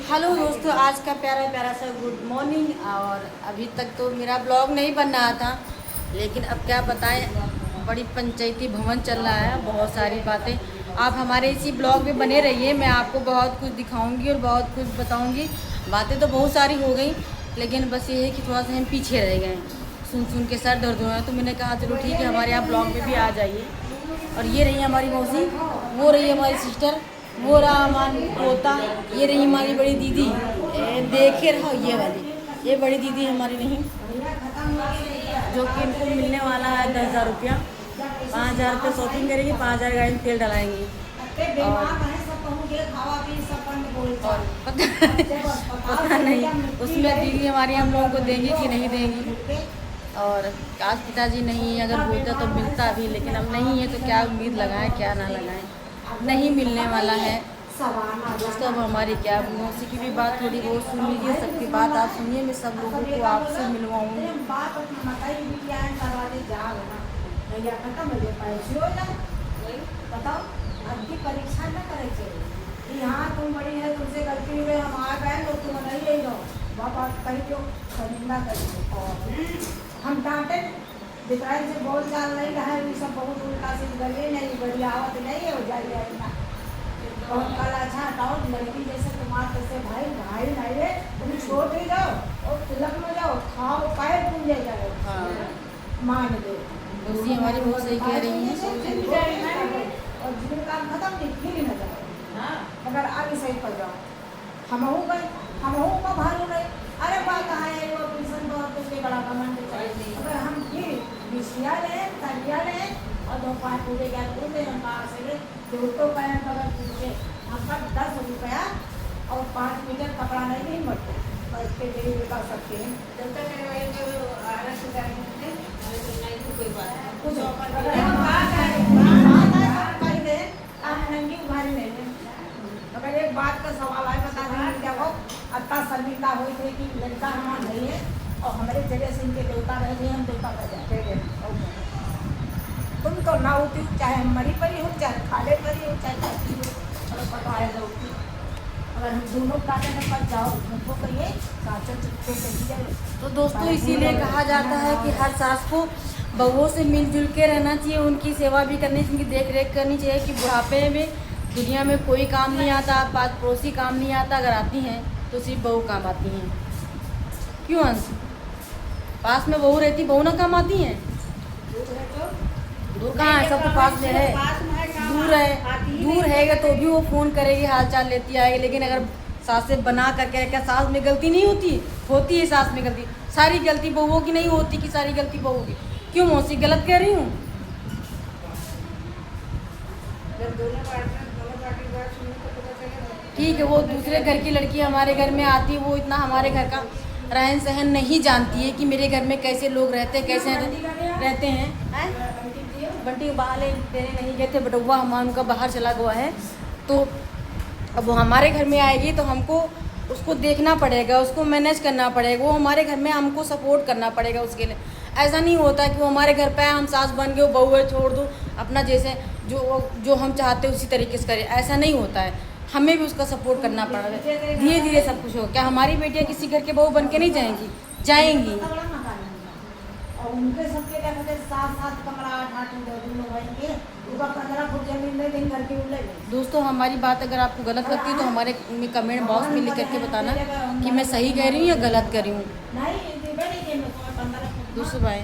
Hello दोस्तों, आज का प्यारा प्यारा सा गुड मॉर्निंग। और अभी तक तो मेरा ब्लॉग नहीं बन रहा था, लेकिन अब क्या बताएं, बड़ी पंचायती भवन चल रहा है, बहुत सारी बातें। आप हमारे इसी ब्लॉग में बने रहिए, मैं आपको बहुत कुछ दिखाऊंगी और बहुत कुछ बताऊंगी। बातें तो बहुत सारी हो गई, लेकिन बस ये है कि थोड़ा सा हम पीछे रह गए, सुन सुन के सर दर्द हो रहा है। तो मैंने कहा चलो ठीक है, हमारे यहाँ ब्लॉग में भी आ जाइए। और ये रही हमारी मौसी, वो रही हमारी सिस्टर, वो रहा हमारी पोता, ये रही हमारी बड़ी दीदी। देखे रहो ये वाली, ये बड़ी दीदी हमारी नहीं, जो कि इनको मिलने वाला है 10,000 रुपया। 5,000 रुपये शॉपिंग करेंगी, 5,000 गाड़ी में तेल डलाएंगी। और पता नहीं उसमें दीदी हमारी हम लोगों को देंगी कि नहीं देंगी। और आज पिताजी नहीं, अगर होता तो मिलता भी, लेकिन अब नहीं है तो क्या उम्मीद लगाएं क्या ना लगाएं, नहीं मिलने वाला है। दोस्तों अब हमारी क्या, मौसी की भी बात थोड़ी बहुत सुन लीजिए, सबकी बात आप सुनिए, मैं सब लोगों को आपसे मिलवाऊँगी। बताओ आपकी परीक्षा न करे चाहिए। यहाँ तुम बड़ी है, तुमसे गलती हुई, हम आ गए तो तुम नहीं ले लो, बाबा कहीं क्यों खरीदना करिए। हम डांटे दिखाए से बोल चाल नहीं रहा है, सब बहुत उल्टा से गले नहीं बड़ी आवत नहीं है, हो जाइए बहुत कल अच्छा हटाओ लड़की जैसे तुम्हारे कैसे भाई भाई नहीं है, तुम छोड़ ही जाओ और तिलक में जाओ, खाओ पाए तुम ले जाओ। हाँ मान दो, मौसी हमारी बहुत सही कह रही है। और जीवन काम खत्म नहीं, फिर न जाओ मगर आगे सही पर जाओ। हम गए, हम का भालू नहीं, अरे बा कहाँ है वो ट्यूशन तो तुझे बड़ा कमांड चाहिए। अगर हम फिर बिछिया लें तलिया लें और 2-5 पूरे क्या पूछे हम कहाँ से जो तो पैर अगर पूछे हमका 10 रुपया और 5 मीटर कपड़ा नहीं बढ़ते और इसके लिए भी कर सकते हैं। जब तक कुछ नंगी उभारी नहीं है। मगर एक बात का सवाल है, बता दें क्या वो अत्ता शर्मिंदा हुई थे कि लड़का हमारा नहीं है और हमारे जगह से इनके देवता रहे थे, हम देवता कर जाते। तुम तो ना होती, चाहे मरी परी हो, चाहे खाले परी हो, चाहे चाची हो, चलो पता है होती। अगर हम दोनों काटे में पड़ जाओ हमको कहिए काचे चुपके चली जाए। तो दोस्तों इसीलिए कहा जाता है कि हर सास को बहुओं से मिलजुल के रहना चाहिए, उनकी सेवा भी करनी चाहिए, उनकी देख रेख करनी चाहिए कि बुढ़ापे में दुनिया में कोई काम नहीं आता, पास पड़ोसी काम नहीं आता, अगर आती हैं तो सिर्फ बहू काम आती हैं। क्यों अंश, पास में बहू रहती, बहू ना काम आती हैं? दूर कहाँ है, सब तो पास में है। दूर है, दूर है तो भी वो फ़ोन करेगी, हाल चाल लेती आएगी। लेकिन अगर सास से बना करके, क्या सास में गलती नहीं होती? होती है सास में गलती। सारी गलती बहुओं की नहीं होती कि सारी गलती बहू की? क्यों मौसी गलत कह रही हूँ? ठीक है, वो दूसरे घर की लड़की हमारे घर में आती, वो इतना हमारे घर का रहन सहन नहीं जानती है कि मेरे घर में कैसे लोग रहते हैं, कैसे रहते हैं। बंटी बाहर देने नहीं गए थे, बटुआ हमारा उनका बाहर चला गया है, तो अब वो हमारे घर में आएगी तो हमको उसको देखना पड़ेगा, उसको मैनेज करना पड़ेगा, वो हमारे घर में हमको सपोर्ट करना पड़ेगा उसके लिए। ऐसा नहीं होता कि वो हमारे घर पे आए, हम सास बन गए, बहू है छोड़ दो, अपना जैसे जो हम चाहते हैं उसी तरीके से करें, ऐसा नहीं होता है। हमें भी उसका सपोर्ट करना पड़ेगा, धीरे धीरे सब कुछ हो। क्या हमारी बेटियाँ किसी घर के बहू बन के नहीं जाएंगी? जाएंगी। और उनके सबके क्या कहते 7-7 कमरा 8-8 दोनों भाई के उनका 15 फुट जमीन दे देंगे घर की उल्ले। दोस्तों हमारी बात अगर आपको गलत लगती है तो हमारे कमेंट बॉक्स में लिख करके बताना कि मैं सही कह रही हूँ या गलत कर रही हूँ। नहीं दूसरे भाई